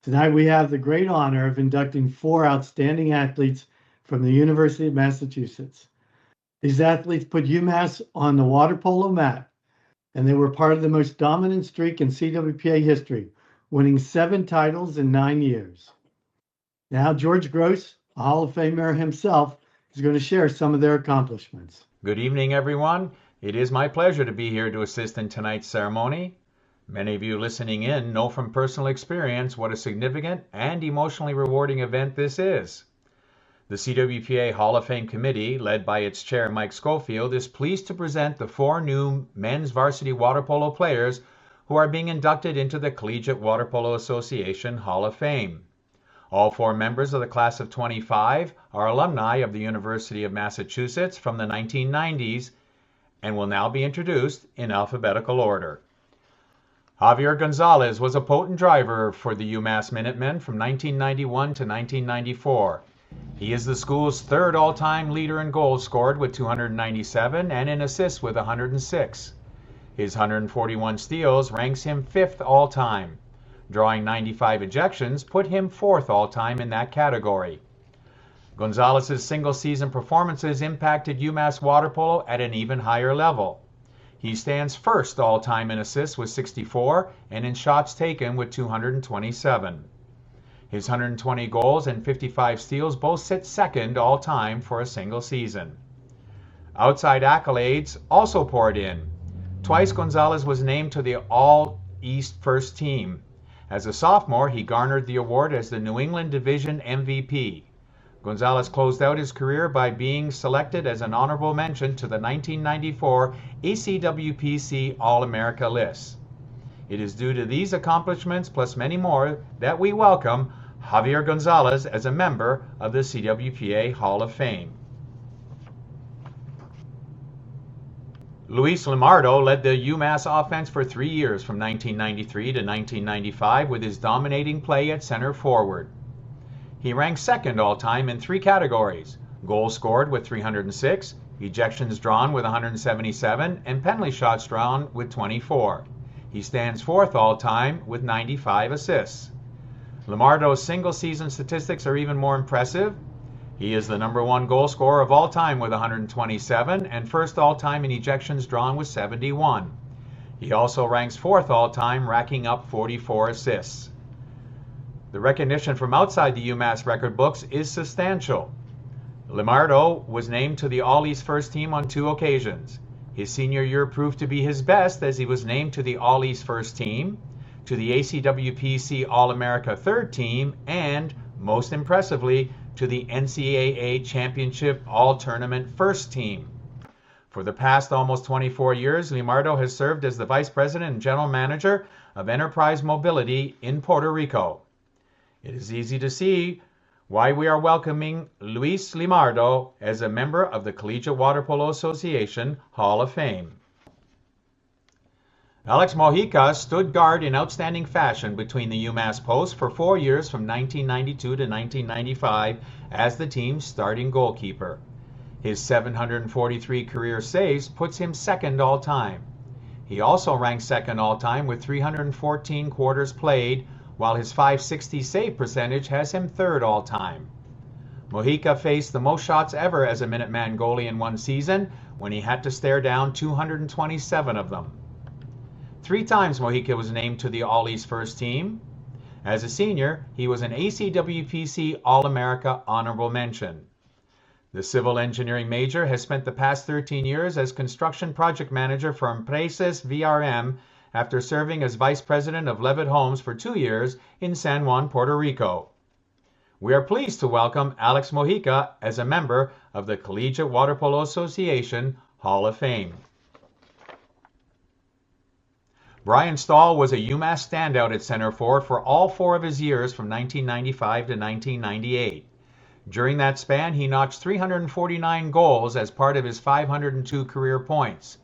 Tonight we have the great honor of inducting 4 outstanding athletes from the University of Massachusetts. These athletes put UMass on the water polo map, and they were part of the most dominant streak in CWPA history, winning 7 titles in 9 years. Now George Gross, a Hall of Famer himself, is going to share some of their accomplishments. Good evening, everyone. It is my pleasure to be here to assist in tonight's ceremony. Many of you listening in know from personal experience what a significant and emotionally rewarding event this is. The CWPA Hall of Fame Committee, led by its chair Mike Schofield, is pleased to present the 4 new men's varsity water polo players who are being inducted into the Collegiate Water Polo Association Hall of Fame. All 4 members of the class of 25 are alumni of the University of Massachusetts from the 1990s and will now be introduced in alphabetical order. Javier Gonzalez was a potent driver for the UMass Minutemen from 1991 to 1994. He is the school's 3rd all-time leader in goals scored with 297 and in assists with 106. His 141 steals ranks him 5th all-time. Drawing 95 ejections put him 4th all-time in that category. Gonzalez's single-season performances impacted UMass water polo at an even higher level. He stands 1st all-time in assists with 64 and in shots taken with 227. His 120 goals and 55 steals both sit 2nd all-time for a single season. Outside accolades also poured in. Twice Gonzalez was named to the All-East First Team. As a sophomore, he garnered the award as the New England Division MVP. Gonzalez closed out his career by being selected as an honorable mention to the 1994 ACWPC All-America list. It is due to these accomplishments, plus many more, that we welcome Javier Gonzalez as a member of the CWPA Hall of Fame. Luis Limardo led the UMass offense for 3 years from 1993 to 1995 with his dominating play at center forward. He ranks 2nd all-time in 3 categories: goals scored with 306, ejections drawn with 177, and penalty shots drawn with 24. He stands 4th all-time with 95 assists. Limardo's single-season statistics are even more impressive. He is the #1 goal scorer of all time with 127 and 1st all-time in ejections drawn with 71. He also ranks 4th all-time, racking up 44 assists. The recognition from outside the UMass record books is substantial. Limardo was named to the All-East First Team on 2 occasions. His senior year proved to be his best as he was named to the All-East First Team, to the ACWPC All-America Third Team, and, most impressively, to the NCAA Championship All-Tournament First Team. For the past almost 24 years, Limardo has served as the Vice President and General Manager of Enterprise Mobility in Puerto Rico. It is easy to see why we are welcoming Luis Limardo as a member of the Collegiate Water Polo Association Hall of Fame. Alex Mujica stood guard in outstanding fashion between the UMass posts for 4 years from 1992 to 1995 as the team's starting goalkeeper. His 743 career saves puts him 2nd all-time. He also ranks 2nd all-time with 314 quarters played, while his .560 save percentage has him 3rd all-time. Mujica faced the most shots ever as a Minuteman goalie in one season when he had to stare down 227 of them. 3 times Mujica was named to the All-East First Team. As a senior, he was an ACWPC All-America Honorable Mention. The civil engineering major has spent the past 13 years as construction project manager for Empresas VRM after serving as vice president of Levitt Homes for 2 years in San Juan, Puerto Rico. We are pleased to welcome Alex Mujica as a member of the Collegiate Water Polo Association Hall of Fame. Brian Stahl was a UMass standout at center forward for all 4 of his years from 1995 to 1998. During that span, he notched 349 goals as part of his 502 career points.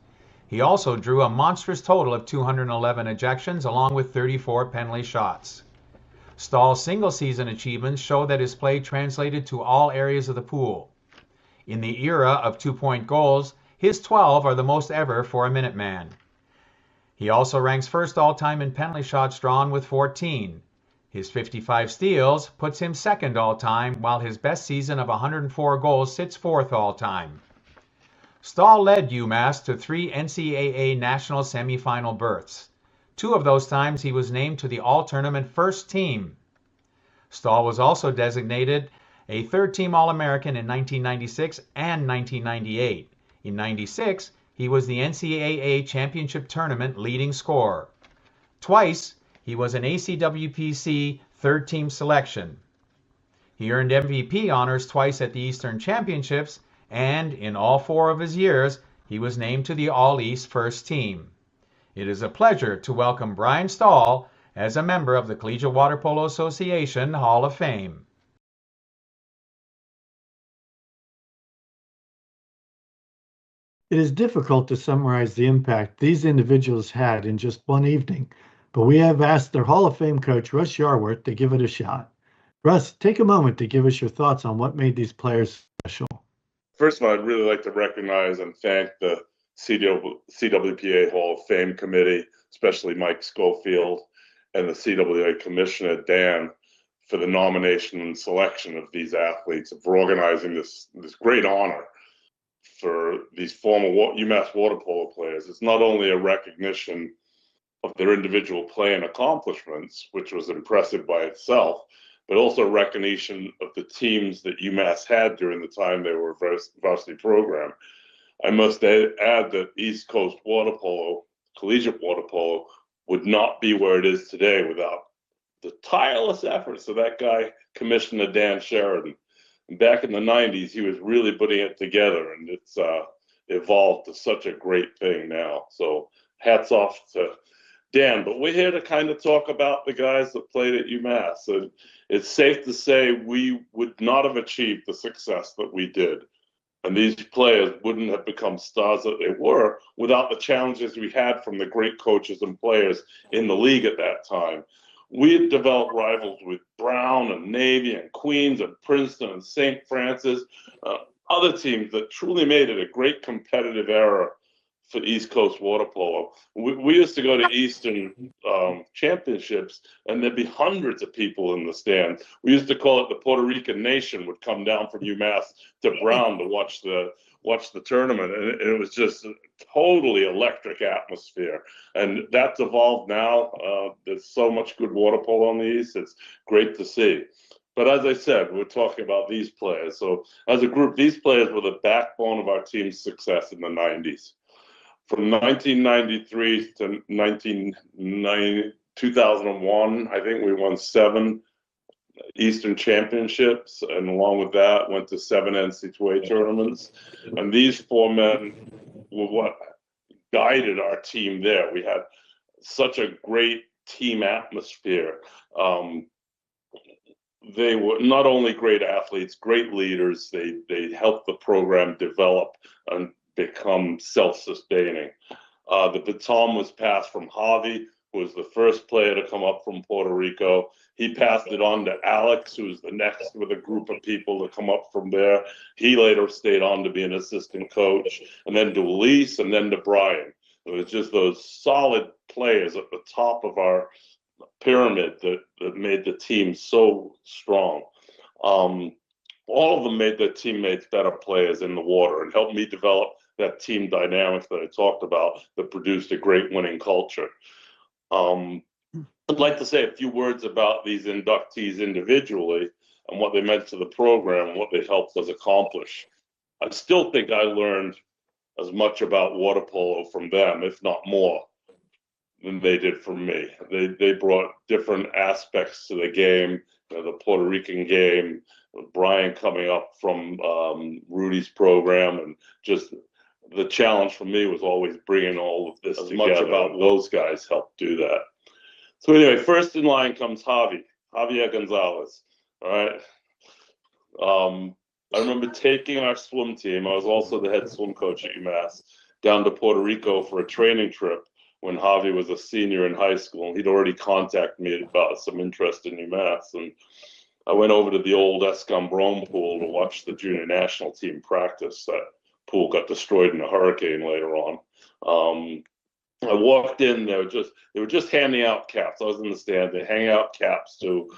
He also drew a monstrous total of 211 ejections along with 34 penalty shots. Stahl's single-season achievements show that his play translated to all areas of the pool. In the era of 2-point goals, his 12 are the most ever for a Minuteman. He also ranks 1st all-time in penalty shots drawn with 14. His 55 steals puts him second all-time, while his best season of 104 goals sits fourth all-time. Stahl led UMass to 3 NCAA national semifinal berths. 2 of those times he was named to the all-tournament first team. Stahl was also designated a third-team All-American in 1996 and 1998. In 96, he was the NCAA championship tournament leading scorer. Twice, he was an ACWPC third-team selection. He earned MVP honors twice at the Eastern Championships, and in all 4 of his years, he was named to the All-East first team. It is a pleasure to welcome Brian Stahl as a member of the Collegiate Water Polo Association Hall of Fame. It is difficult to summarize the impact these individuals had in just one evening, but we have asked their Hall of Fame coach, Russ Yarworth, to give it a shot. Russ, take a moment to give us your thoughts on what made these players special. First of all, I'd really like to recognize and thank the CWPA Hall of Fame Committee, especially Mike Schofield, and the CWA Commissioner, Dan, for the nomination and selection of these athletes, for organizing this great honor for these former UMass water polo players. It's not only a recognition of their individual play and accomplishments, which was impressive by itself, but also recognition of the teams that UMass had during the time they were a varsity program. I must add that East Coast water polo, collegiate water polo, would not be where it is today without the tireless efforts of that guy, Commissioner Dan Sheridan. And back in the 90s, he was really putting it together, and it's evolved to such a great thing now. So hats off to Dan. But we're here to kind of talk about the guys that played at UMass. And it's safe to say we would not have achieved the success that we did. And these players wouldn't have become stars that they were without the challenges we had from the great coaches and players in the league at that time. We had developed rivals with Brown and Navy and Queens and Princeton and St. Francis, other teams that truly made it a great competitive era for East Coast water polo. We used to go to Eastern championships, and there'd be hundreds of people in the stand. We used to call it the Puerto Rican Nation would come down from UMass to Brown to watch the tournament, and it was just a totally electric atmosphere. And that's evolved now. There's so much good water polo on the East. It's great to see. But as I said, we're talking about these players. So as a group, these players were the backbone of our team's success in the 90s. From 1993 to 2001, I think we won 7 Eastern Championships, and along with that, went to 7 NCAA tournaments. And these 4 men were what guided our team there. We had such a great team atmosphere. They were not only great athletes, great leaders. They helped the program develop and become self-sustaining. The baton was passed from Javi, who was the first player to come up from Puerto Rico. He passed it on to Alex, who was the next with a group of people to come up from there. He later stayed on to be an assistant coach, and then to Elise, and then to Brian. It was just those solid players at the top of our pyramid that made the team so strong. All of them made their teammates better players in the water and helped me develop that team dynamic that I talked about that produced a great winning culture. I'd like to say a few words about these inductees individually and what they meant to the program and what they helped us accomplish. I still think I learned as much about water polo from them, if not more, than they did from me. They brought different aspects to the game, the Puerto Rican game, Brian coming up from Rudy's program, and just the challenge for me was always bringing all of this together. Much about those guys helped do that. So anyway, first in line comes Javier Gonzalez. All right. I remember taking our swim team. I was also the head swim coach at UMass, down to Puerto Rico for a training trip when Javi was a senior in high school. He'd already contacted me about some interest in UMass, and I went over to the old Escambron pool to watch the junior national team practice. That pool got destroyed in a hurricane later on. I walked in, they were just handing out caps. I was in the stand, they hang out caps to a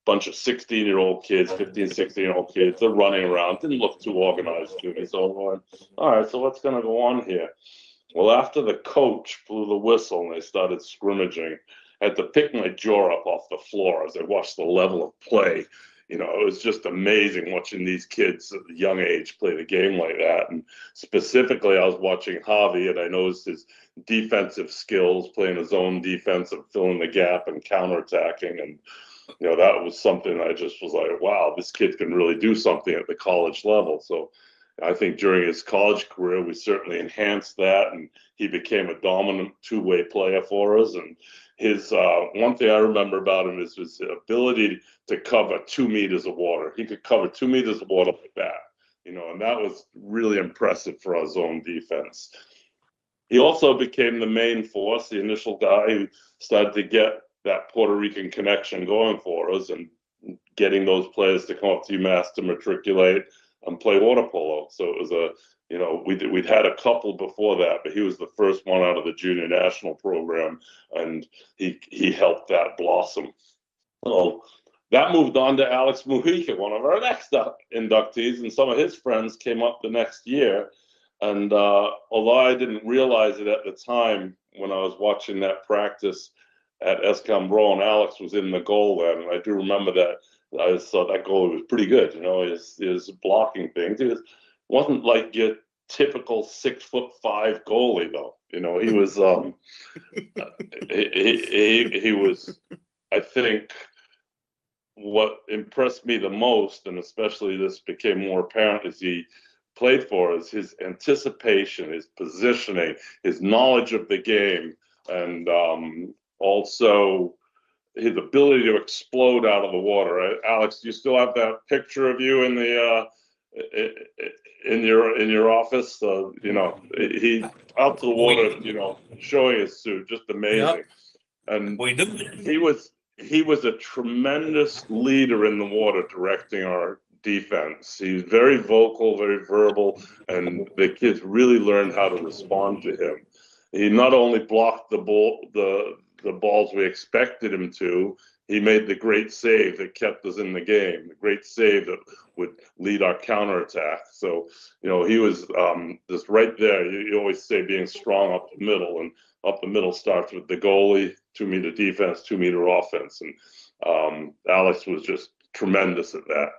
bunch of 16-year-old kids, 15, 16-year-old kids. They're running around, didn't look too organized to me. So I'm going, all right, so what's going to go on here? Well, after the coach blew the whistle and they started scrimmaging, I had to pick my jaw up off the floor as I watched the level of play. You know, it was just amazing watching these kids at a young age play the game like that. And specifically, I was watching Javi, and I noticed his defensive skills, playing his own defense and filling the gap and counterattacking. And, you know, that was something I just was like, wow, this kid can really do something at the college level. So I think during his college career, we certainly enhanced that, and he became a dominant two-way player for us. And his one thing I remember about him is his ability to cover 2 meters of water. He could cover 2 meters of water like that, you know, and that was really impressive for our zone defense. He also became the main force, the initial guy who started to get that Puerto Rican connection going for us and getting those players to come up to UMass to matriculate and play water polo. So it was you know, we'd had a couple before that, but he was the first one out of the junior national program, and he helped that blossom. So that moved on to Alex Mujica, one of our next inductees, and some of his friends came up the next year. And although I didn't realize it at the time when I was watching that practice at Escambron, Alex was in the goal then, and I do remember that. I saw that goal was pretty good. You know, his blocking things. It wasn't like your typical 6'5" goalie though. You know, he was he was. I think what impressed me the most, and especially this became more apparent as he played for us, his anticipation, his positioning, his knowledge of the game, and also his ability to explode out of the water. Right? Alex, do you still have that picture of you in the in your office? You know, he out to the water, you know, showing his suit, just amazing. Yep. And we do. He was a tremendous leader in the water, directing our defense. He's very vocal, very verbal, and the kids really learned how to respond to him. He not only blocked the balls we expected him to, he made the great save that kept us in the game, the great save that would lead our counterattack. So, you know, he was just right there. You always say being strong up the middle, and up the middle starts with the goalie, 2 meter defense, 2 meter offense. And Alex was just tremendous at that.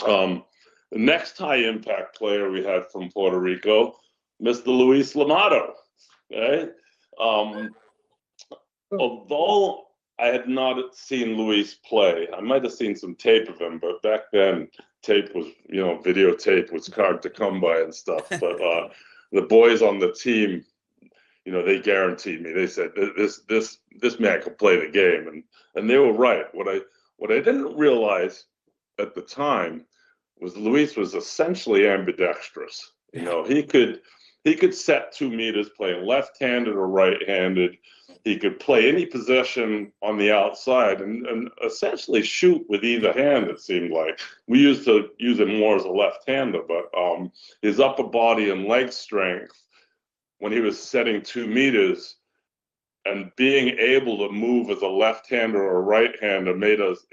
The next high impact player we had from Puerto Rico, Mr. Luis Limardo. Okay? Although I had not seen Luis play, I might have seen some tape of him, but back then tape was, you know, videotape was hard to come by and stuff. But the boys on the team, you know, they guaranteed me. They said this man could play the game, and they were right. What I didn't realize at the time was Luis was essentially ambidextrous. You know, he could set 2 meters playing left-handed or right-handed. He could play any possession on the outside and essentially shoot with either hand, it seemed like. We used to use him more as a left-hander, but his upper body and leg strength when he was setting 2 meters and being able to move as a left-hander or a right-hander made us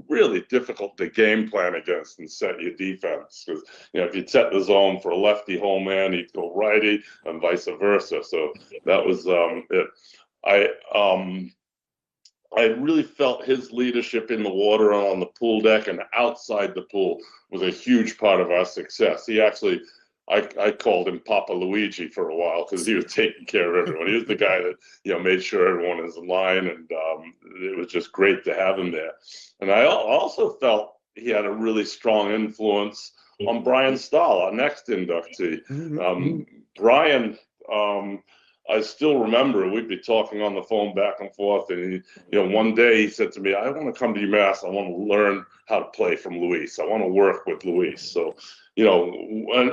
really difficult to game plan against and set your defense. Because, you know, if you set the zone for a lefty home man, he'd go righty and vice versa. So that was it. I really felt his leadership in the water and on the pool deck and outside the pool was a huge part of our success. He actually, I called him Papa Luigi for a while because he was taking care of everyone. He was the guy that, you know, made sure everyone was in line, and it was just great to have him there. And I also felt he had a really strong influence on Brian Stahl, our next inductee. Brian, I still remember we'd be talking on the phone back and forth, and he, you know, one day he said to me, "I want to come to UMass. I want to learn how to play from Luis. I want to work with Luis." So, you know,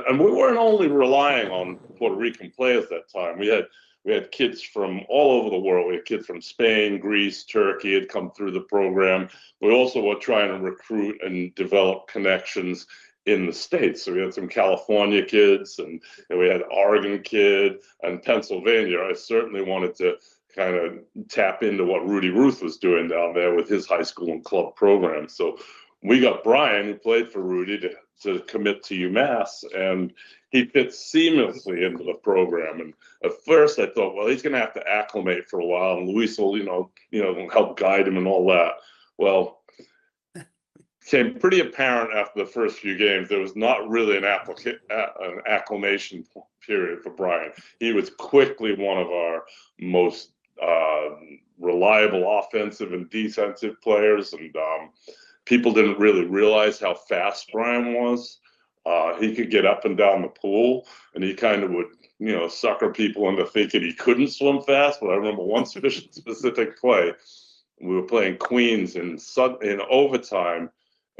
and we weren't only relying on Puerto Rican players that time. We had kids from all over the world. We had kids from Spain, Greece, Turkey had come through the program. We also were trying to recruit and develop connections in the States. So we had some California kids, and we had Oregon kid and Pennsylvania. I certainly wanted to kind of tap into what Rudy Ruth was doing down there with his high school and club program. So we got Brian, who played for Rudy, to commit to UMass, and he fits seamlessly into the program. And at first I thought, well, he's going to have to acclimate for a while, and Luis will, help guide him and all that. Well, it became pretty apparent after the first few games there was not really an acclimation period for Brian. He was quickly one of our most reliable offensive and defensive players, and people didn't really realize how fast Brian was. He could get up and down the pool, and he kind of would, sucker people into thinking he couldn't swim fast. But I remember one specific play. We were playing Queens in overtime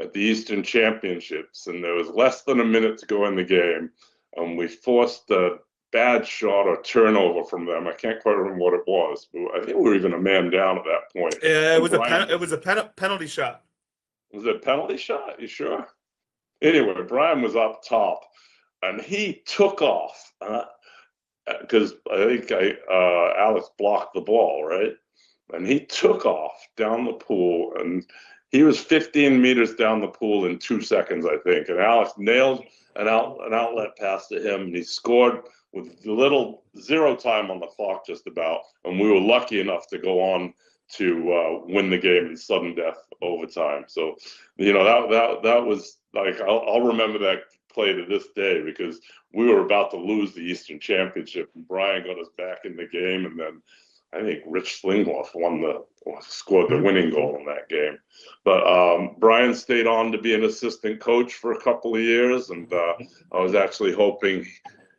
at the Eastern Championships, and there was less than a minute to go in the game, and we forced a bad shot or turnover from them. I can't quite remember what it was, but I think we were even a man down at that point. Yeah, it was a penalty shot. Was it a penalty shot? You sure? Anyway, Brian was up top, and he took off because I think Alex blocked the ball, right? And he took off down the pool, and he was 15 meters down the pool in 2 seconds, I think. And Alex nailed an outlet pass to him, and he scored with little zero time on the clock just about. And we were lucky enough to go on to win the game in sudden death overtime. So, that was like, I'll remember that play to this day, because we were about to lose the Eastern Championship, and Brian got us back in the game, and then I think Rich Slingloff scored the winning goal in that game. But Brian stayed on to be an assistant coach for a couple of years, and I was actually hoping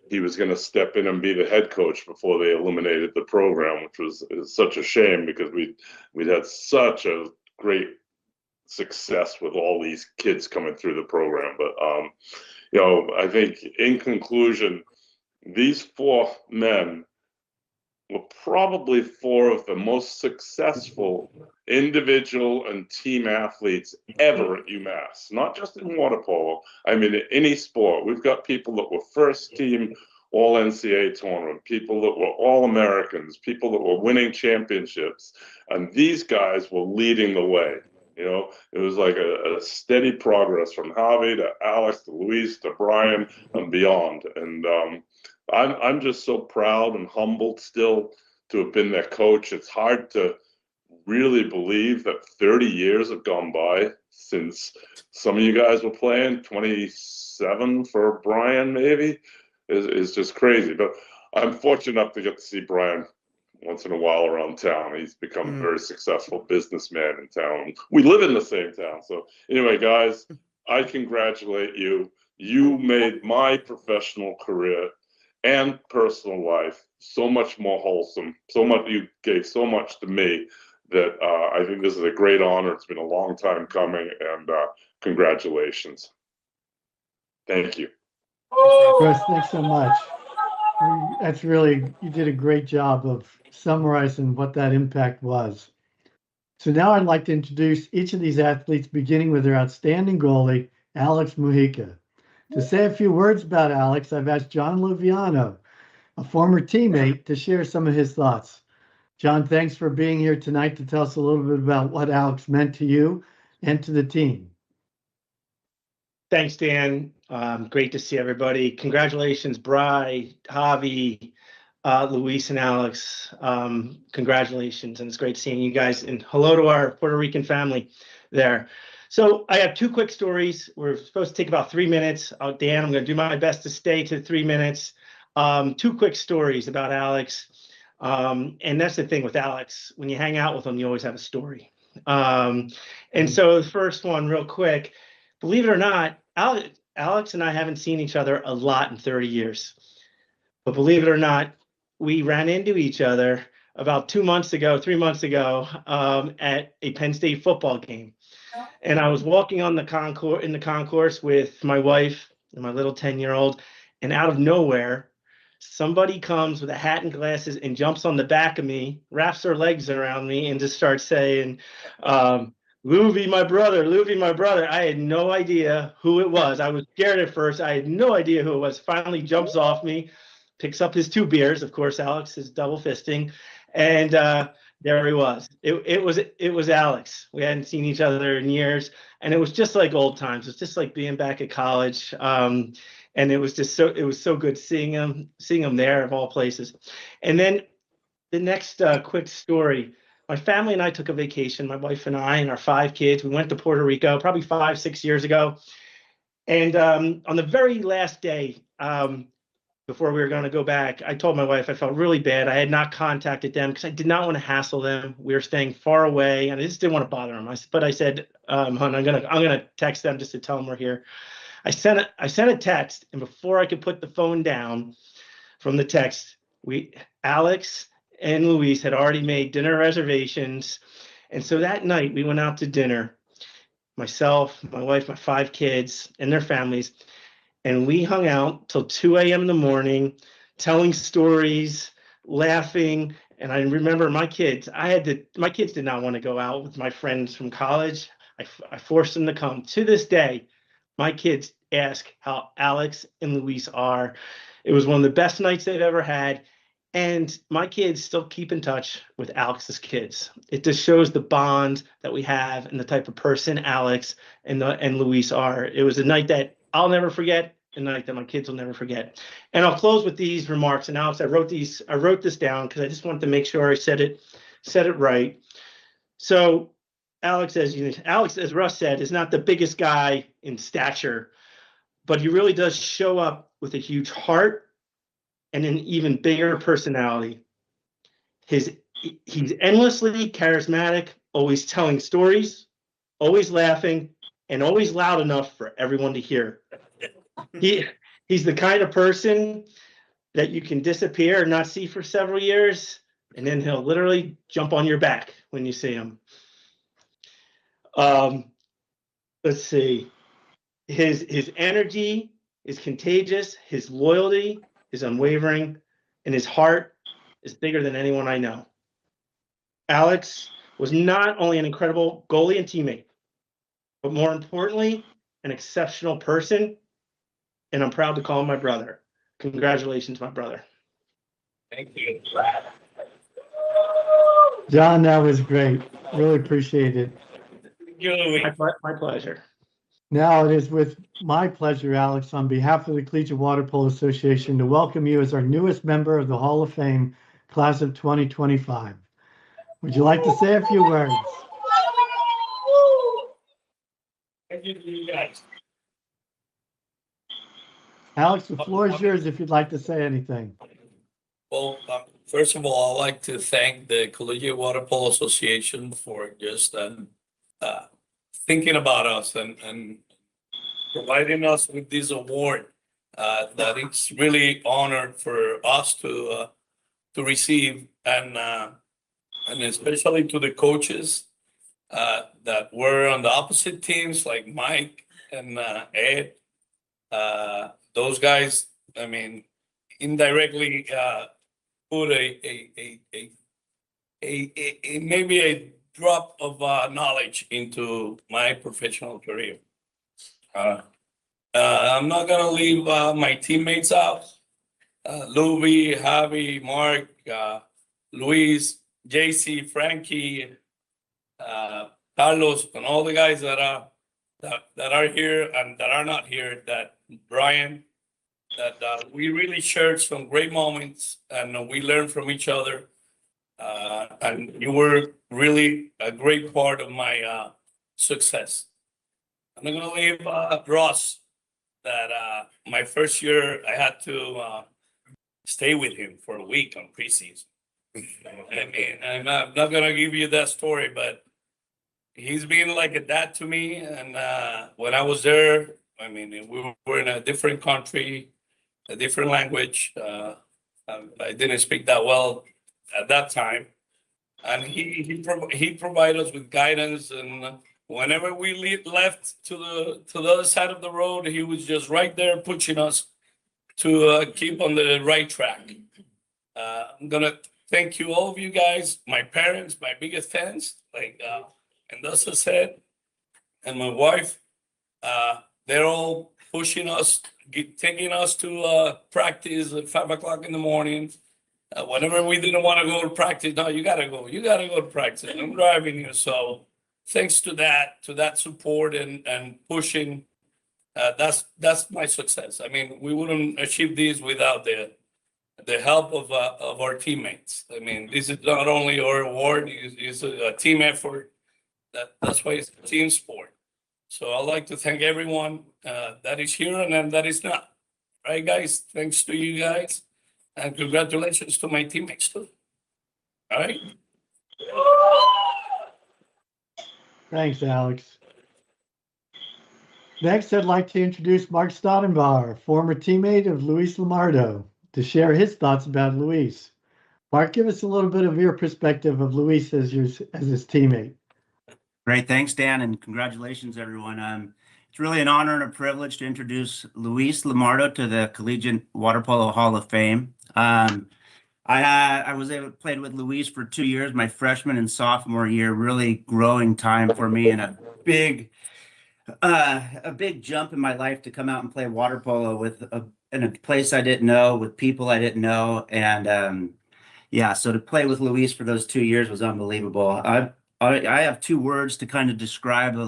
he was going to step in and be the head coach before they eliminated the program, which was such a shame, because we'd had such a great success with all these kids coming through the program. But I think in conclusion, these four men were probably four of the most successful individual and team athletes ever at UMass, not just in water polo. I mean, in any sport. We've got people that were first team all NCAA tournament, people that were all Americans, people that were winning championships, and these guys were leading the way. It was like a steady progress from Javi to Alex to Luis to Brian and beyond. And I'm just so proud and humbled still to have been their coach. It's hard to really believe that 30 years have gone by since some of you guys were playing. 27 for Brian, maybe, is just crazy. But I'm fortunate enough to get to see Brian once in a while around town. He's become a very successful businessman in town. We live in the same town. So anyway, guys, I congratulate you. You made my professional career and personal life so much more wholesome. You gave so much to me that I think this is a great honor. It's been a long time coming, and congratulations. Thank you. Chris, thanks so much. You did a great job of summarizing what that impact was. So now I'd like to introduce each of these athletes, beginning with their outstanding goalie, Alex Mujica. To say a few words about Alex, I've asked John Luviano, a former teammate, to share some of his thoughts. John, thanks for being here tonight to tell us a little bit about what Alex meant to you and to the team. Thanks, Dan. Great to see everybody. Congratulations, Bri, Javi, Luis, and Alex. Congratulations, and it's great seeing you guys. And hello to our Puerto Rican family there. So I have two quick stories. We're supposed to take about 3 minutes. Dan, I'm going to do my best to stay to 3 minutes. Two quick stories about Alex. And that's the thing with Alex. When you hang out with him, you always have a story. And so the first one, real quick, believe it or not, Alex and I haven't seen each other a lot in 30 years. But believe it or not, we ran into each other about 3 months ago at a Penn State football game. And I was walking on the concourse with my wife and my little 10-year-old, and out of nowhere, somebody comes with a hat and glasses and jumps on the back of me, wraps their legs around me, and just starts saying, Louie, my brother. I had no idea who it was. I was scared at first. I had no idea who it was. Finally jumps off me, picks up his 2 beers. Of course, Alex is double fisting. And there he was. It was Alex. We hadn't seen each other in years. And it was just like old times. It's just like being back at college. And it was so good seeing him there of all places. And then the next quick story. My family and I took a vacation, my wife and I and our 5 kids. We went to Puerto Rico probably 5-6 years ago. And on the very last day, before we were going to go back, I told my wife I felt really bad. I had not contacted them because I did not want to hassle them. We were staying far away, and I just didn't want to bother them. But I said, "Hun, I'm gonna text them just to tell them we're here." I sent a text, and before I could put the phone down from the text, Alex and Luis had already made dinner reservations. And so that night we went out to dinner, myself, my wife, my 5 kids, and their families. And we hung out till 2 a.m. in the morning, telling stories, laughing. And I remember my kids did not want to go out with my friends from college. I forced them to come. To this day, my kids ask how Alex and Luis are. It was one of the best nights they've ever had. And my kids still keep in touch with Alex's kids. It just shows the bond that we have and the type of person Alex and Luis are. It was a night that I'll never forget, a night that my kids will never forget. And I'll close with these remarks. And Alex, I wrote this down because I just wanted to make sure I said it right. So Alex, as Russ said, is not the biggest guy in stature, but he really does show up with a huge heart and an even bigger personality. He's endlessly charismatic, always telling stories, always laughing, and always loud enough for everyone to hear. He's the kind of person that you can disappear and not see for several years, and then he'll literally jump on your back when you see him. Let's see. His energy is contagious. His loyalty is unwavering, and his heart is bigger than anyone I know. Alex was not only an incredible goalie and teammate, but more importantly, an exceptional person, and I'm proud to call him my brother. Congratulations, my brother. Thank you. John, that was great. Really appreciate it. My pleasure. Now it is with my pleasure, Alex, on behalf of the Collegiate Water Polo Association, to welcome you as our newest member of the Hall of Fame, class of 2025. Would you like to say a few words? Thank you guys. Alex, the floor is yours if you'd like to say anything. Well, first of all, I'd like to thank the Collegiate Water Polo Association for just thinking about us and providing us with this award that it's really honored for us to receive, and especially to the coaches that were on the opposite teams, like Mike and Ed. Those guys, I mean, indirectly put maybe a drop of knowledge into my professional career. I'm not gonna leave my teammates out. Louie, Javi, Mark, Luis, JC, Frankie, Carlos, and all the guys that are here and that are not here, that Brian, that we really shared some great moments, and we learned from each other. And you were really a great part of my success. I'm not gonna leave Ross, that my first year I had to stay with him for a week on preseason. I mean, I'm not gonna give you that story, but he's been like a dad to me. And when I was there, I mean, we were in a different country, a different language. I didn't speak that well at that time, and he provided us with guidance. And whenever we left to the other side of the road, he was just right there pushing us to keep on the right track. I'm gonna thank you, all of you guys, my parents, my biggest fans, like and that's the said, and my wife, they're all pushing us, taking us to practice at 5 o'clock in the morning. Whenever we didn't want to go to practice, no, you gotta go to practice. I'm driving you. So thanks to that support and pushing, that's my success. I mean, we wouldn't achieve this without the help of our teammates. I mean, this is not only our award; it's a team effort. That's why it's a team sport. So I'd like to thank everyone that is here and that is not. Right, guys? Thanks to you guys. And congratulations to my teammates too. All right. Thanks, Alex. Next, I'd like to introduce Mark Stodenbauer, former teammate of Luis Limardo, to share his thoughts about Luis. Mark, give us a little bit of your perspective of Luis as his teammate. Great. Thanks, Dan, and congratulations, everyone. It's really an honor and a privilege to introduce Luis Limardo to the Collegiate Water Polo Hall of Fame. I was able to play with Luis for 2 years, my freshman and sophomore year, really growing time for me and a big jump in my life to come out and play water polo in a place I didn't know, with people I didn't know. And so to play with Luis for those 2 years was unbelievable. I have 2 words to kind of describe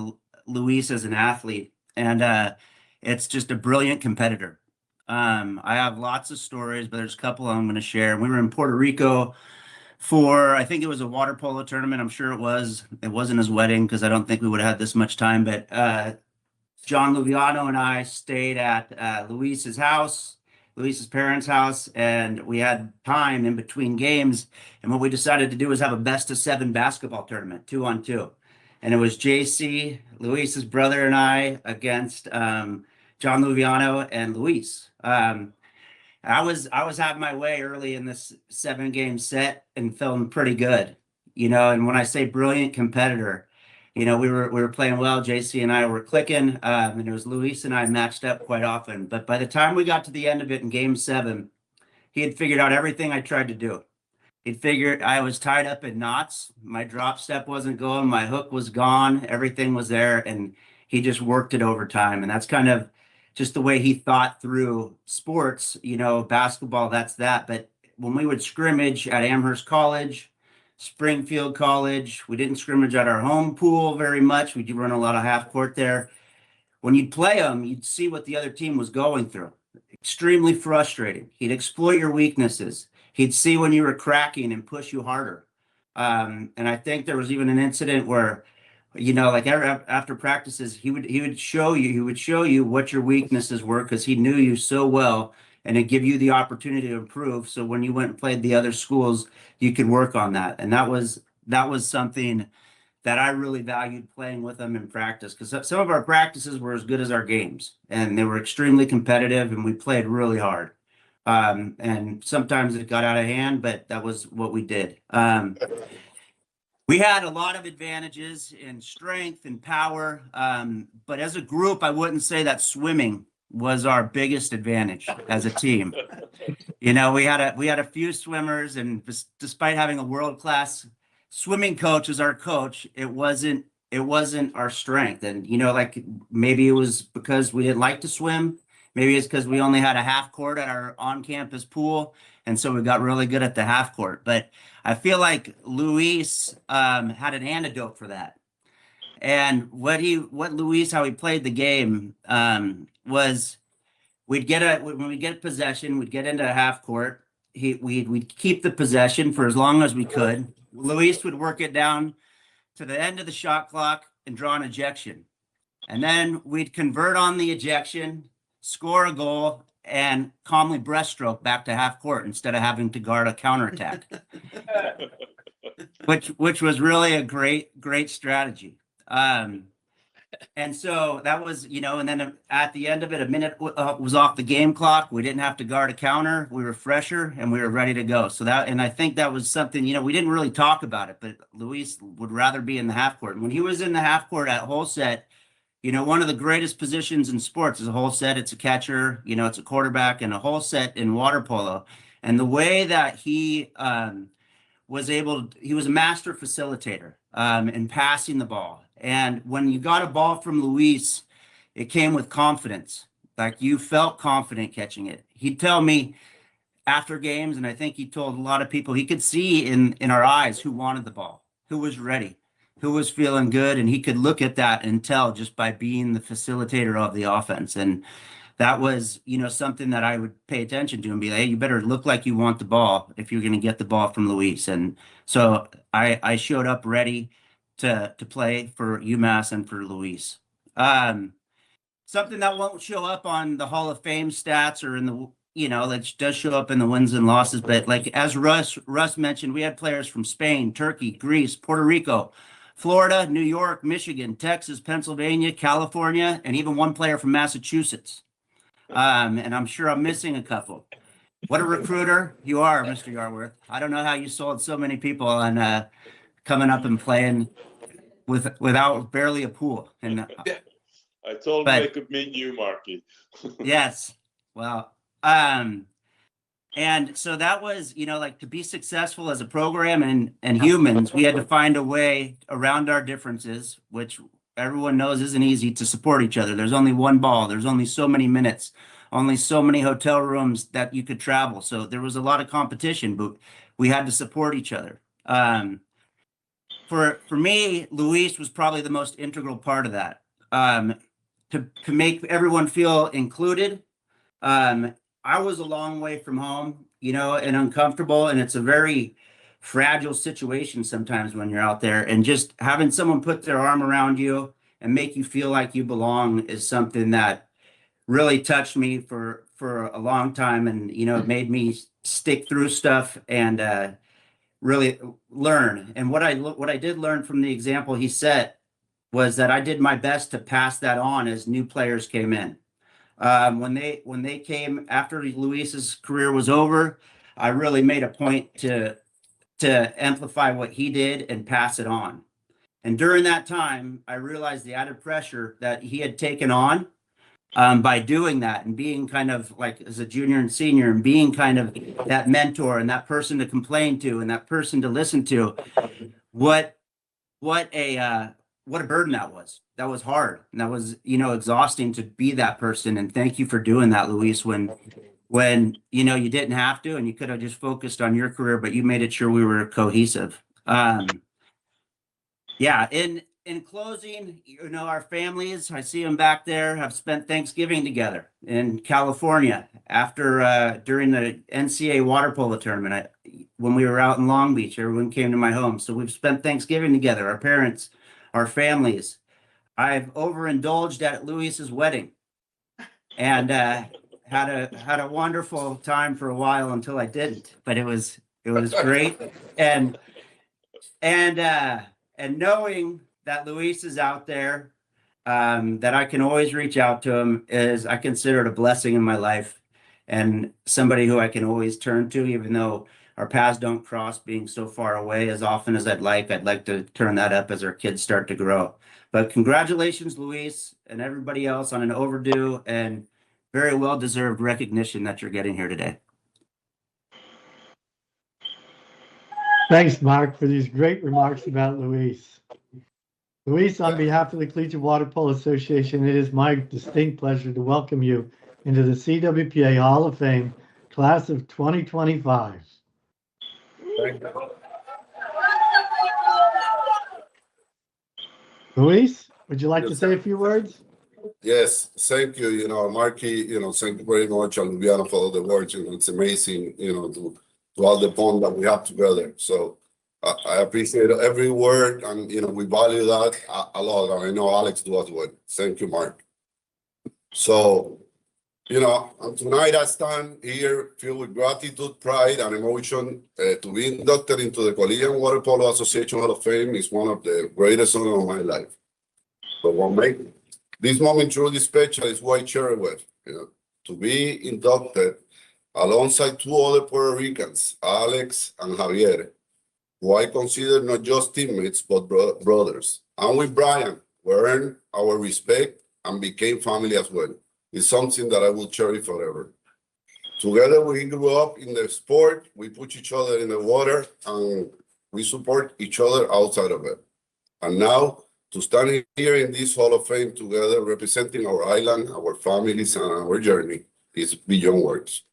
Luis as an athlete, and it's just a brilliant competitor. I have lots of stories, but there's a couple I'm going to share. We were in Puerto Rico for, I think it was a water polo tournament. I'm sure it was. It wasn't his wedding because I don't think we would have had this much time. But John Luviano and I stayed at Luis's house, Luis's parents' house, and we had time in between games. And what we decided to do was have a best-of-7 basketball tournament, 2-on-2. And it was JC, Luis's brother, and I against John Luviano and Luis. I was having my way early in this 7-game set and feeling pretty good, and when I say brilliant competitor, we were playing well. JC and I were clicking, and it was Luis and I matched up quite often. But by the time we got to the end of it in game 7, he had figured out everything I tried to do. He'd figured I was tied up in knots. My drop step wasn't going. My hook was gone. Everything was there. And he just worked it over time. And that's kind of just the way he thought through sports, basketball, that's that. But when we would scrimmage at Amherst College, Springfield College, we didn't scrimmage at our home pool very much. We did run a lot of half court there. When you'd play them, you'd see what the other team was going through. Extremely frustrating. He'd exploit your weaknesses. He'd see when you were cracking and push you harder. And I think there was even an incident where, like after practices, he would show you what your weaknesses were because he knew you so well, and it'd give you the opportunity to improve. So when you went and played the other schools, you could work on that. And that was something that I really valued playing with them in practice, because some of our practices were as good as our games, and they were extremely competitive, and we played really hard. And sometimes it got out of hand, but that was what we did. We had a lot of advantages in strength and power, but as a group, I wouldn't say that swimming was our biggest advantage as a team. We had a few swimmers, and despite having a world-class swimming coach as our coach, it wasn't our strength. And like maybe it was because we didn't like to swim. Maybe it's because we only had a half court at our on-campus pool, and so we got really good at the half court. But I feel like Luis had an antidote for that. And how he played the game was when we get possession, we'd get into a half court. We'd keep the possession for as long as we could. Luis would work it down to the end of the shot clock and draw an ejection. And then we'd convert on the ejection, score a goal, and calmly breaststroke back to half court instead of having to guard a counterattack, which was really a great strategy. And so that was, and then at the end of it, a minute was off the game clock. We didn't have to guard a counter. We were fresher and we were ready to go. And I think that was something, we didn't really talk about it, but Luis would rather be in the half court. And when he was in the half court at whole set, one of the greatest positions in sports is a whole set. It's a catcher, it's a quarterback, and a whole set in water polo. And the way that he was a master facilitator. and passing the ball. And when you got a ball from Luis, it came with confidence. Like you felt confident catching it. He'd tell me after games, and I think he told a lot of people, he could see in our eyes who wanted the ball, who was ready, who was feeling good, and he could look at that and tell just by being the facilitator of the offense. And that was, something that I would pay attention to and be like, hey, you better look like you want the ball if you're going to get the ball from Luis. And so I showed up ready to play for UMass and for Luis. Something that won't show up on the Hall of Fame stats or in the, that does show up in the wins and losses. But like as Russ mentioned, we had players from Spain, Turkey, Greece, Puerto Rico, Florida, New York, Michigan, Texas, Pennsylvania, California, and even one player from Massachusetts. And I'm sure I'm missing a couple. What a recruiter you are, Mr. Yarworth. I don't know how you sold so many people on coming up and playing without barely a pool. And I told him they could meet you, Marky. Yes. Well, and so that was, like to be successful as a program and humans, we had to find a way around our differences, which everyone knows isn't easy, to support each other. There's only one ball. There's only so many minutes, only so many hotel rooms that you could travel. So there was a lot of competition, but we had to support each other. For me, Luis was probably the most integral part of that. To make everyone feel included. I was a long way from home, and uncomfortable, and it's a very fragile situation sometimes when you're out there, and just having someone put their arm around you and make you feel like you belong is something that really touched me for a long time. And, it made me stick through stuff and really learn. And what I did learn from the example he set was that I did my best to pass that on as new players came in. When they came after Luis's career was over, I really made a point to amplify what he did and pass it on. And during that time, I realized the added pressure that he had taken on by doing that and being kind of like as a junior and senior and being kind of that mentor and that person to complain to and that person to listen to. What a burden that was. That was hard. And that was, exhausting to be that person. And thank you for doing that, Luis, when you didn't have to, and you could have just focused on your career, but you made it sure we were cohesive. In closing, our families, I see them back there, have spent Thanksgiving together in California during the NCAA water polo tournament. When we were out in Long Beach, everyone came to my home. So we've spent Thanksgiving together, our parents, our families. I've overindulged at Luis's wedding and had a wonderful time for a while until I didn't, but it was great. And knowing that Luis is out there, that I can always reach out to him, is I consider it a blessing in my life and somebody who I can always turn to, even though our paths don't cross being so far away as often as I'd like. I'd like to turn that up as our kids start to grow. But congratulations, Luis, and everybody else on an overdue and very well-deserved recognition that you're getting here today. Thanks, Mark, for these great remarks about Luis. Luis, on behalf of the Collegiate Water Polo Association, it is my distinct pleasure to welcome you into the CWPA Hall of Fame class of 2025. Luis, would you like to say a few words? Yes, thank you. Marky, thank you very much, and Lubiana for all the words. It's amazing, to all the bond that we have together. So I appreciate every word, and we value that a lot. And I know Alex does as well. Thank you, Mark. So, tonight I stand here filled with gratitude, pride, and emotion to be inducted into the Collegiate Water Polo Association Hall of Fame is one of the greatest honors of my life. But what makes this moment truly special is why I share it with. To be inducted alongside two other Puerto Ricans, Alex and Javier, who I consider not just teammates but brothers. And with Brian, we earned our respect and became family as well. It's something that I will cherish forever. Together, we grew up in the sport, we put each other in the water, and we support each other outside of it. And now to stand here in this Hall of Fame together, representing our island, our families, and our journey is beyond words.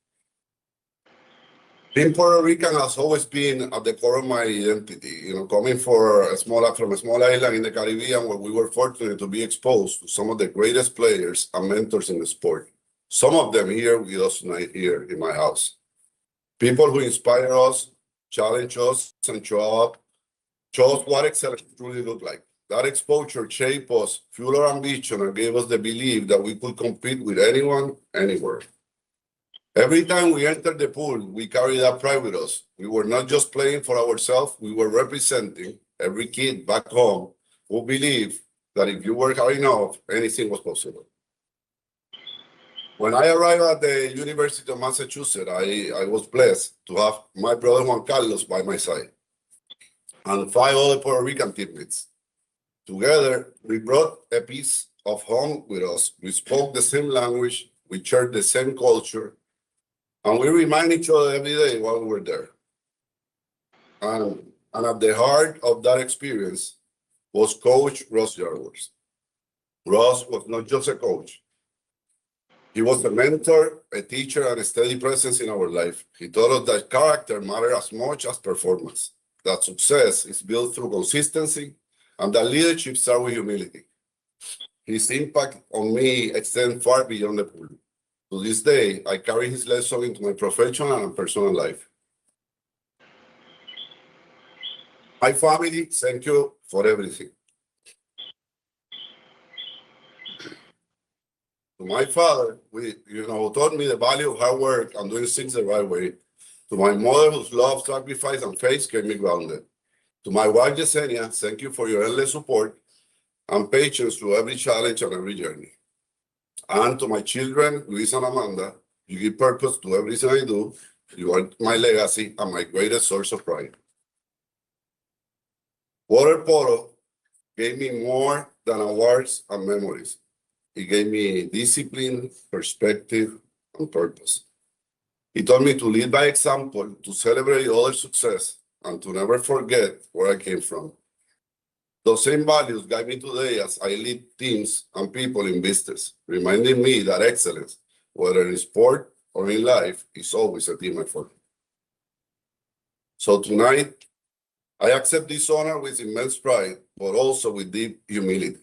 Being Puerto Rican has always been at the core of my identity. Coming from a small island in the Caribbean where we were fortunate to be exposed to some of the greatest players and mentors in the sport. Some of them here with us tonight here in my house. People who inspire us, challenge us, and show us what excellence truly look like. That exposure shaped us, fueled our ambition, and gave us the belief that we could compete with anyone, anywhere. Every time we entered the pool, we carried that pride with us. We were not just playing for ourselves, we were representing every kid back home who believed that if you work hard enough, anything was possible. When I arrived at the University of Massachusetts, I was blessed to have my brother Juan Carlos by my side and 5 other Puerto Rican teammates. Together, we brought a piece of home with us. We spoke the same language, we shared the same culture, and we remind each other every day while we were there. And at the heart of that experience was Coach Ross Yarworth. Ross was not just a coach. He was a mentor, a teacher, and a steady presence in our life. He taught us that character matters as much as performance, that success is built through consistency, and that leadership starts with humility. His impact on me extends far beyond the pool. To this day, I carry his lesson into my professional and personal life. My family, thank you for everything. To my father, who taught me the value of hard work and doing things the right way. To my mother, whose love, sacrifice, and faith kept me grounded. To my wife, Yesenia, thank you for your endless support and patience through every challenge and every journey. And to my children, Luis and Amanda, you give purpose to everything I do. You are my legacy and my greatest source of pride. Water polo gave me more than awards and memories. It gave me discipline, perspective, and purpose. It taught me to lead by example, to celebrate others' success, and to never forget where I came from. Those same values guide me today as I lead teams and people in business, reminding me that excellence, whether in sport or in life, is always a team effort. So tonight, I accept this honor with immense pride, but also with deep humility,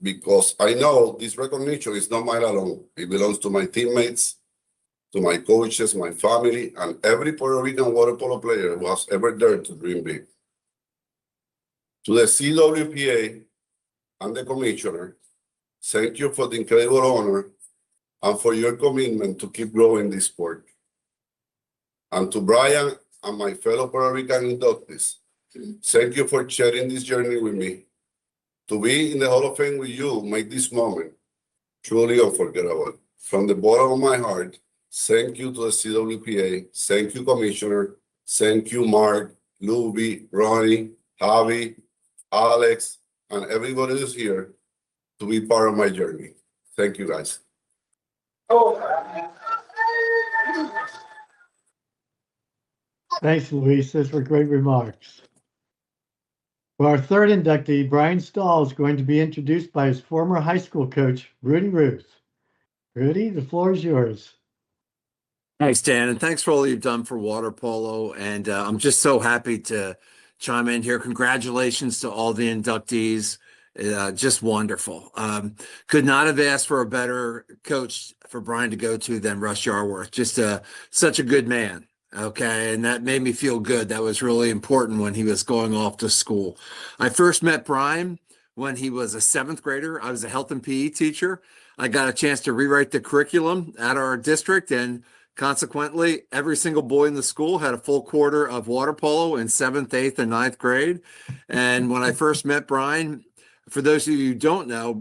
because I know this recognition is not mine alone. It belongs to my teammates, to my coaches, my family, and every Puerto Rican water polo player who has ever dared to dream big. To the CWPA and the commissioner, thank you for the incredible honor and for your commitment to keep growing this sport. And to Brian and my fellow Puerto Rican inductees, thank you for sharing this journey with me. To be in the Hall of Fame with you make this moment truly unforgettable. From the bottom of my heart, thank you to the CWPA, thank you, Commissioner, thank you, Mark, Luby, Ronnie, Javi, Alex, and everybody who's here to be part of my journey. Thank you, guys. Thanks, Luis. Those were great remarks. For our third inductee, Brian Stahl is going to be introduced by his former high school coach, Rudy Ruth. Rudy, the floor is yours. Thanks, Dan, and thanks for all you've done for water polo. And I'm just so happy to chime in here. Congratulations to all the inductees. Just wonderful. Could not have asked for a better coach for Brian to go to than Russ Yarworth. Just such a good man. Okay, and that made me feel good. That was really important when he was going off to school. I first met Brian when he was a 7th grader. I was a health and PE teacher. I got a chance to rewrite the curriculum at our district, and consequently, every single boy in the school had a full quarter of water polo in 7th, 8th, and 9th grade. And when I first met Brian, for those of you who don't know,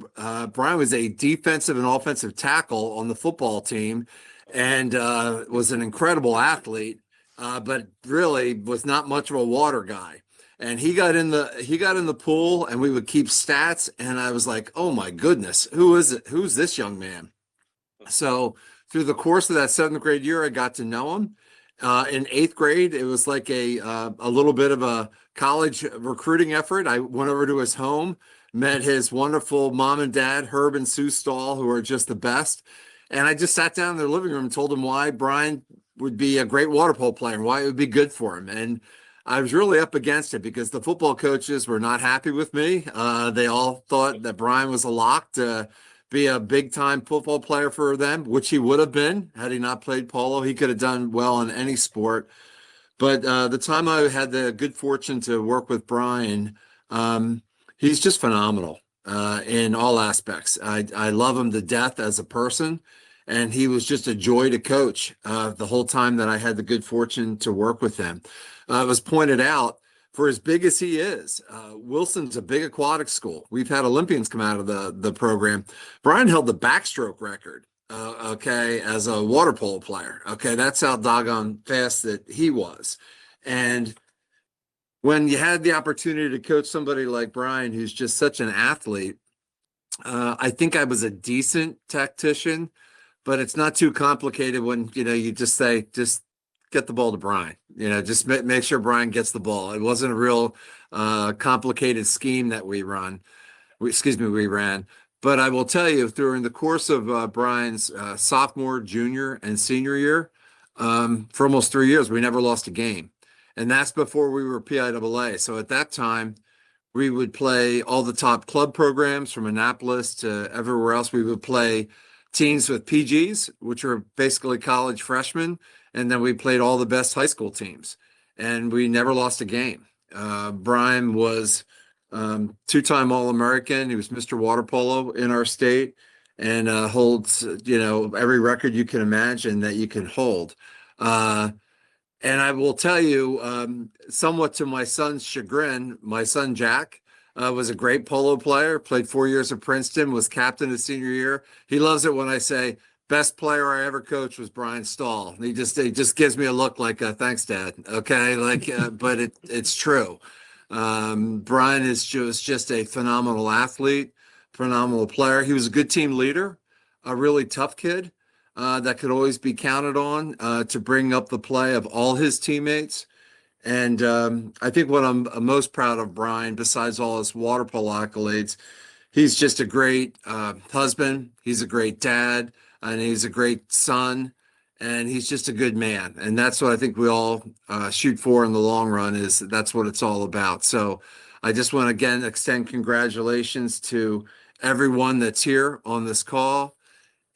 Brian was a defensive and offensive tackle on the football team, and was an incredible athlete, but really was not much of a water guy. And he got in the pool, and we would keep stats, and I was like, oh my goodness, who is it? Who's this young man? So through the course of that 7th grade year, I got to know him, In 8th grade, it was like a little bit of a college recruiting effort. I went over to his home, met his wonderful mom and dad, Herb and Sue Stahl, who are just the best. And I just sat down in their living room and told them why Brian would be a great water polo player and why it would be good for him. And I was really up against it because the football coaches were not happy with me. They all thought that Brian was a lock to be a big time football player for them, which he would have been had he not played polo. He could have done well in any sport. But the time I had the good fortune to work with Brian, he's just phenomenal in all aspects. I love him to death as a person, and he was just a joy to coach the whole time that I had the good fortune to work with him. It was pointed out, for as big as he is, Wilson's a big aquatic school. We've had Olympians come out of the program. Brian held the backstroke record, okay, as a water polo player. Okay, that's how doggone fast that he was. And when you had the opportunity to coach somebody like Brian, who's just such an athlete, I think I was a decent tactician, but it's not too complicated when, you just say, just get the ball to Brian, just make sure Brian gets the ball. It wasn't a real complicated scheme that we ran. But I will tell you, during the course of Brian's sophomore, junior, and senior year, for almost 3 years, we never lost a game. And that's before we were PIAA. So at that time, we would play all the top club programs from Annapolis to everywhere else. We would play teams with PGs, which are basically college freshmen. And then we played all the best high school teams, and we never lost a game. Brian was two-time All-American. He was Mr. Water Polo in our state, and holds, every record you can imagine that you can hold. And I will tell you, somewhat to my son's chagrin, my son Jack was a great polo player, played 4 years at Princeton, was captain his senior year. He loves it when I say, best player I ever coached was Brian Stahl. He just gives me a look like, thanks, Dad. Okay, but it's true. Brian is just a phenomenal athlete, phenomenal player. He was a good team leader, a really tough kid that could always be counted on to bring up the play of all his teammates. And I think what I'm most proud of Brian, besides all his water polo accolades, he's just a great husband. He's a great dad. And he's a great son, and he's just a good man. And that's what I think we all shoot for in the long run, is that's what it's all about. So I just want to again extend congratulations to everyone that's here on this call,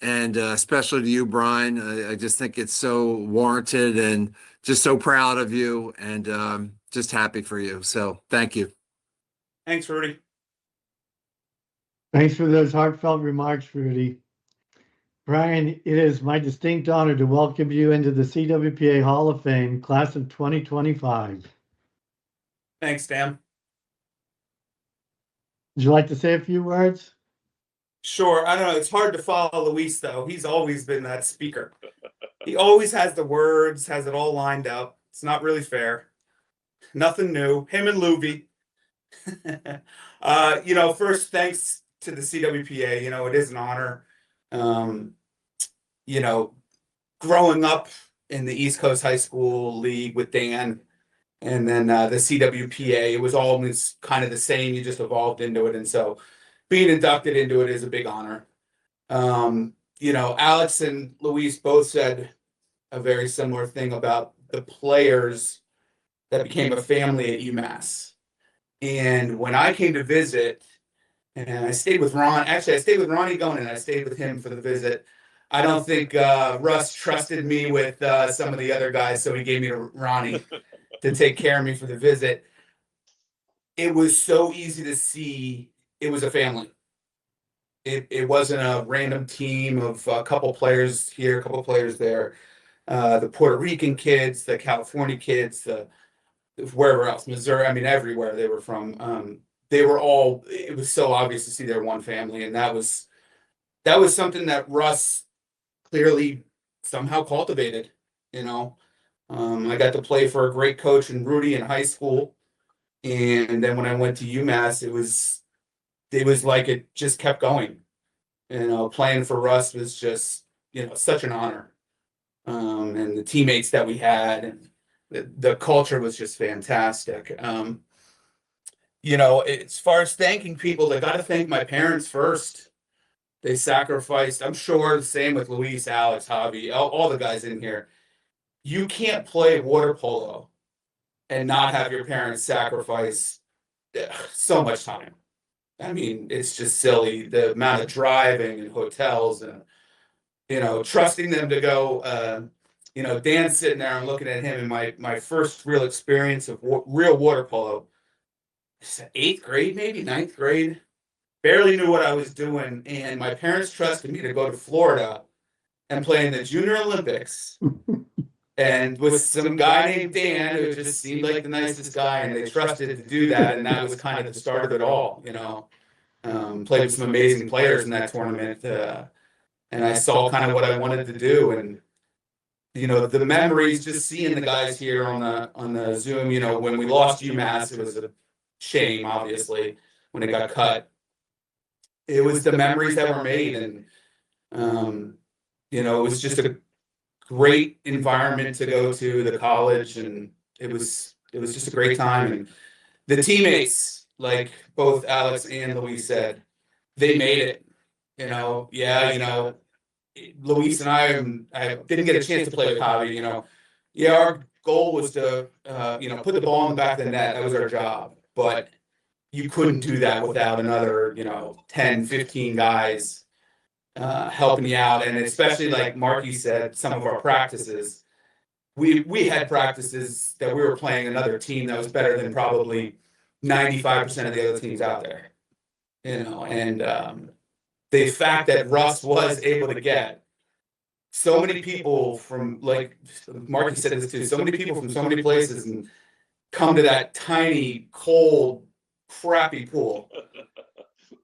and especially to you, Brian. I just think it's so warranted, and just so proud of you, and just happy for you. So thank you. Thanks, Rudy. Thanks for those heartfelt remarks, Rudy. Brian, it is my distinct honor to welcome you into the CWPA Hall of Fame, class of 2025. Thanks, Dan. Would you like to say a few words? Sure. I don't know. It's hard to follow Luis, though. He's always been that speaker. He always has the words, has it all lined up. It's not really fair. Nothing new. Him and Luby. First, thanks to the CWPA. It is an honor. Growing up in the East Coast High School League with Dan, and then the CWPA, it was always kind of the same. You just evolved into it. And so being inducted into it is a big honor. Alex and Luis both said a very similar thing about the players that became a family at UMass. And when I came to visit, and I stayed with Ron. Actually, I stayed with Ronnie Gonen. I stayed with him for the visit. I don't think Russ trusted me with some of the other guys, so he gave me to Ronnie to take care of me for the visit. It was so easy to see it was a family. It wasn't a random team of a couple players here, a couple players there. The Puerto Rican kids, the California kids, the wherever else, Missouri. I mean, everywhere they were from. They were all, it was so obvious to see they're one family. And that was something that Russ clearly somehow cultivated, I got to play for a great coach in Rudy in high school. And then when I went to UMass, it was like it just kept going. Playing for Russ was just, such an honor. and the teammates that we had, and the culture was just fantastic. You know, as far as thanking people, I got to thank my parents first. They sacrificed. I'm sure the same with Luis, Alex, Javi, all the guys in here. You can't play water polo and not have your parents sacrifice so much time. I mean, it's just silly, the amount of driving and hotels and, you know, trusting them to go. You know, Dan's sitting there and looking at him, and my first real experience of real water polo, 8th grade, maybe 9th grade. Barely knew what I was doing, and my parents trusted me to go to Florida and play in the Junior Olympics. And with some guy named Dan, who just seemed like the nicest guy, and they trusted to do that, and that was kind of the start of it all. You know, played with some amazing players in that tournament, and I saw kind of what I wanted to do. And you know, the memories, just seeing the guys here on the Zoom. You know, when we lost UMass, it was a shame, obviously, when it got cut. It was the memories that were made, and you know, it was just a great environment to go to, the college, and it was just a great time. And the teammates, like both Alex and Luis said, they made it. You know, yeah, you know, Luis and I didn't get a chance to play with Javi. You know, yeah, our goal was to you know, put the ball in the back of the net. That was our job, but you couldn't do that without another, you know, 10, 15 guys helping you out. And especially, like Marky said, some of our practices, we had practices that we were playing another team that was better than probably 95% of the other teams out there. You know, and the fact that Russ was able to get so many people from, like Marky said this too, so many people from so many places and come to that tiny, cold, crappy pool.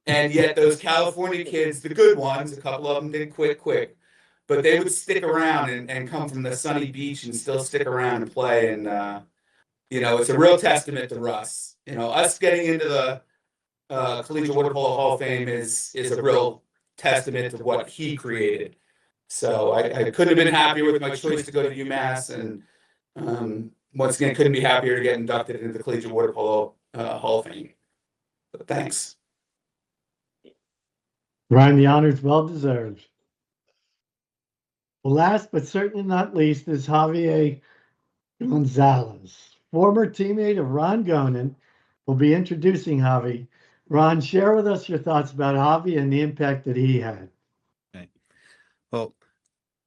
And yet those California kids, the good ones, a couple of them did quit quick, but they would stick around and come from the sunny beach and still stick around and play. And you know, it's a real testament to Russ. You know, us getting into the Collegiate Water Polo Hall of Fame is a real testament to what he created. So I couldn't have been happier with my choice to go to UMass, and once again, couldn't be happier to get inducted into the Collegiate Water Polo Hall of Fame. But thanks. Ryan, the honor is well deserved. Well, last but certainly not least is Javier Gonzalez, former teammate of Ron Gonen, will be introducing Javi. Ron, share with us your thoughts about Javi and the impact that he had. Okay. Well,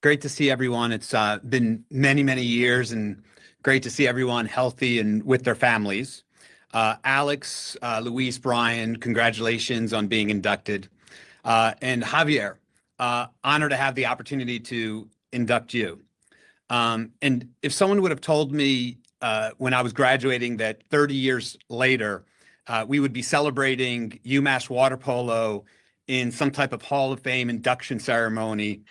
great to see everyone. It's been many, many years, and great to see everyone healthy and with their families. Alex, Luis, Brian, congratulations on being inducted. And Javier, honored to have the opportunity to induct you. And if someone would have told me when I was graduating that 30 years later, we would be celebrating UMass water polo in some type of Hall of Fame induction ceremony,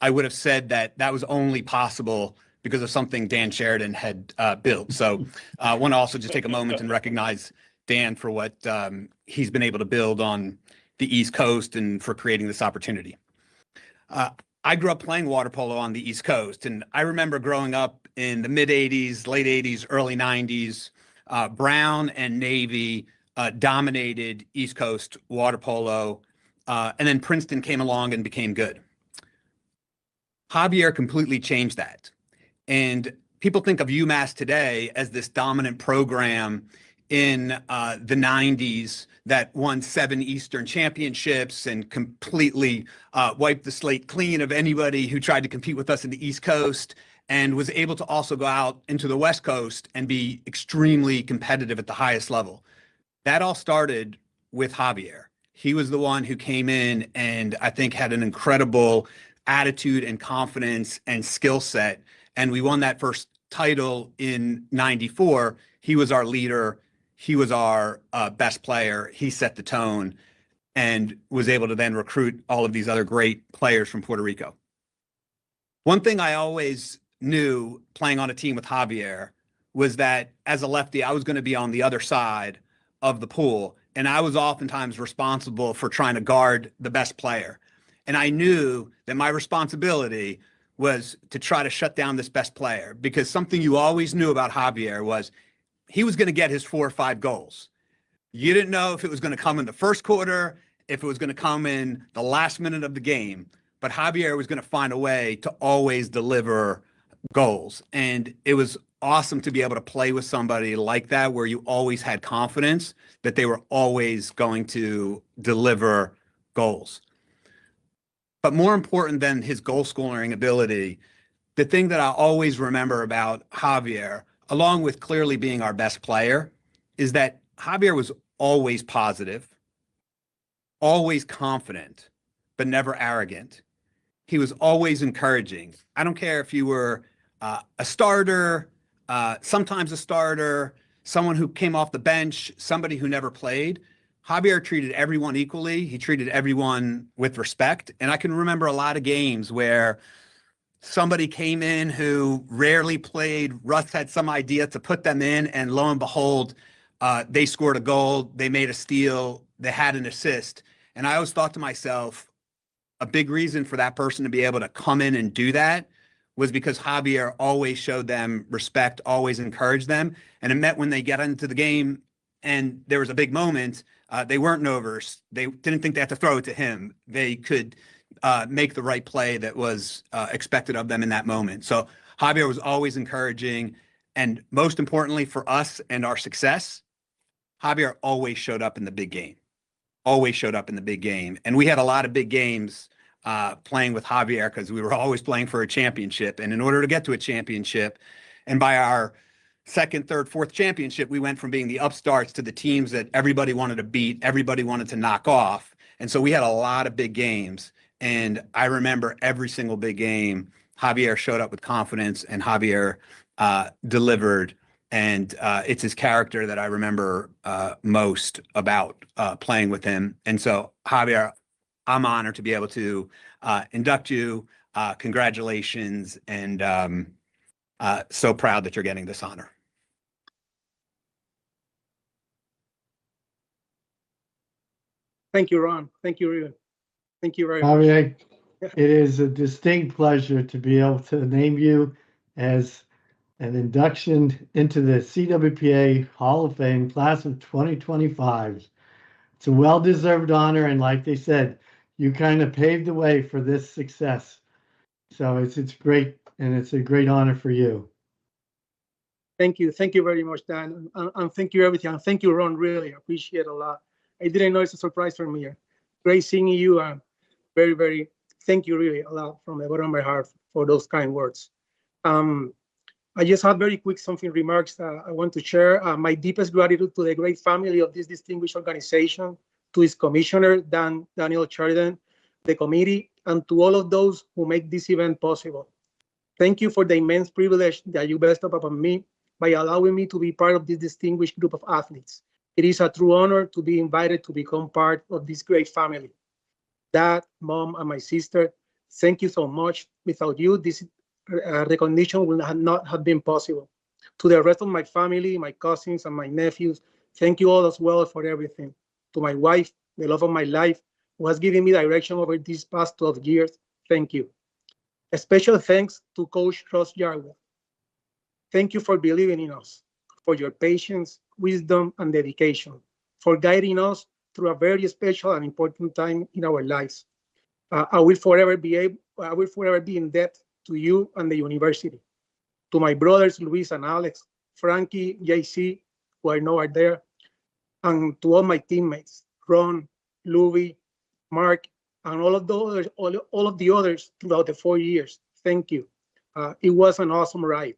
I would have said that that was only possible because of something Dan Sheridan had built. So I want to also just take a moment and recognize Dan for what he's been able to build on the East Coast and for creating this opportunity. I grew up playing water polo on the East Coast, and I remember growing up in the mid 80s, late 80s, early 90s, Brown and Navy dominated East Coast water polo, and then Princeton came along and became good. Javier completely changed that. And people think of UMass today as this dominant program in the 90s that won 7 Eastern championships and completely wiped the slate clean of anybody who tried to compete with us in the East Coast, and was able to also go out into the West Coast and be extremely competitive at the highest level. That all started with Javier. He was the one who came in and I think had an incredible attitude and confidence and skill set. And we won that first title in '94. He was our leader. He was our best player. He set the tone and was able to then recruit all of these other great players from Puerto Rico. One thing I always knew playing on a team with Javier was that as a lefty, I was going to be on the other side of the pool. And I was oftentimes responsible for trying to guard the best player. And I knew that my responsibility was to try to shut down this best player, because something you always knew about Javier was he was going to get his 4 or 5 goals. You didn't know if it was going to come in the first quarter, if it was going to come in the last minute of the game, but Javier was going to find a way to always deliver goals. And it was awesome to be able to play with somebody like that, where you always had confidence that they were always going to deliver goals. But more important than his goal scoring ability, the thing that I always remember about Javier, along with clearly being our best player, is that Javier was always positive, always confident, but never arrogant. He was always encouraging. I don't care if you were a starter, sometimes a starter, someone who came off the bench, somebody who never played. Javier treated everyone equally. He treated everyone with respect. And I can remember a lot of games where somebody came in who rarely played. Russ had some idea to put them in, and lo and behold, they scored a goal, they made a steal, they had an assist. And I always thought to myself, a big reason for that person to be able to come in and do that was because Javier always showed them respect, always encouraged them. And it meant when they get into the game and there was a big moment, they weren't nervous. They didn't think they had to throw it to him. They could make the right play that was expected of them in that moment. So Javier was always encouraging. And most importantly for us and our success, Javier always showed up in the big game. Always showed up in the big game. And we had a lot of big games playing with Javier because we were always playing for a championship. And in order to get to a championship, and by our second, third, fourth championship, we went from being the upstarts to the teams that everybody wanted to beat, everybody wanted to knock off. And so we had a lot of big games. And I remember every single big game, Javier showed up with confidence, and Javier delivered. And it's his character that I remember most about playing with him. And so, Javier, I'm honored to be able to induct you. Congratulations. And so proud that you're getting this honor. Thank you, Ron. Thank you, Ruben. Thank you very much. Javier, it is a distinct pleasure to be able to name you as an induction into the CWPA Hall of Fame class of 2025. It's a well-deserved honor, and like they said, you kind of paved the way for this success. So it's great, and it's a great honor for you. Thank you. Thank you very much, Dan. And thank you everything. And thank you, Ron. Really appreciate it a lot. I didn't know it's a surprise for me. Great seeing you. Very, very thank you really a lot from the bottom of my heart for those kind words. I just have very quick something remarks I want to share. My deepest gratitude to the great family of this distinguished organization, to its commissioner, Daniel Sheridan, the committee, and to all of those who make this event possible. Thank you for the immense privilege that you bestowed upon me by allowing me to be part of this distinguished group of athletes. It is a true honor to be invited to become part of this great family. Dad, Mom, and my sister, thank you so much. Without you, this recognition would not have been possible. To the rest of my family, my cousins, and my nephews, thank you all as well for everything. To my wife, the love of my life, who has given me direction over these past 12 years, thank you. A special thanks to Coach Ross Yarwood. Thank you for believing in us, for your patience, wisdom, and dedication, for guiding us through a very special and important time in our lives. I will forever be in debt to you and the university. To my brothers, Luis and Alex, Frankie, JC, who I know are there, and to all my teammates, Ron, Louie, Mark, and all of the others throughout the 4 years. Thank you. It was an awesome ride.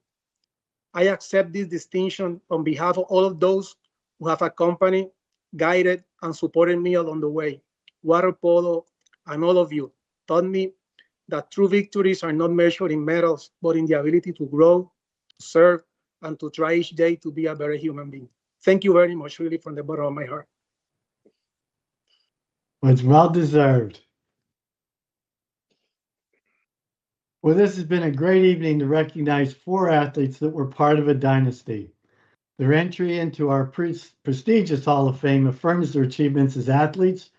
I accept this distinction on behalf of all of those who have accompanied, guided, and supported me along the way. Water polo and all of you taught me that true victories are not measured in medals, but in the ability to grow, to serve, and to try each day to be a better human being. Thank you very much, really, from the bottom of my heart. Well, it's well deserved. Well, this has been a great evening to recognize 4 athletes that were part of a dynasty. Their entry into our prestigious Hall of Fame affirms their achievements as athletes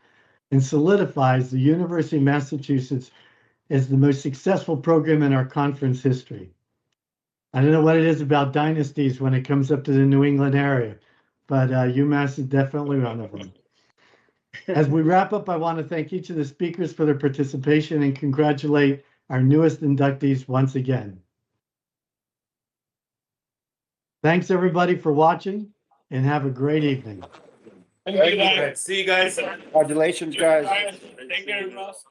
and solidifies the University of Massachusetts as the most successful program in our conference history. I don't know what it is about dynasties when it comes up to the New England area, but UMass is definitely one of them. As we wrap up, I want to thank each of the speakers for their participation and congratulate our newest inductees once again. Thanks everybody for watching and have a great evening. Thank you, guys. See you guys. Congratulations, guys. Take care, Ross.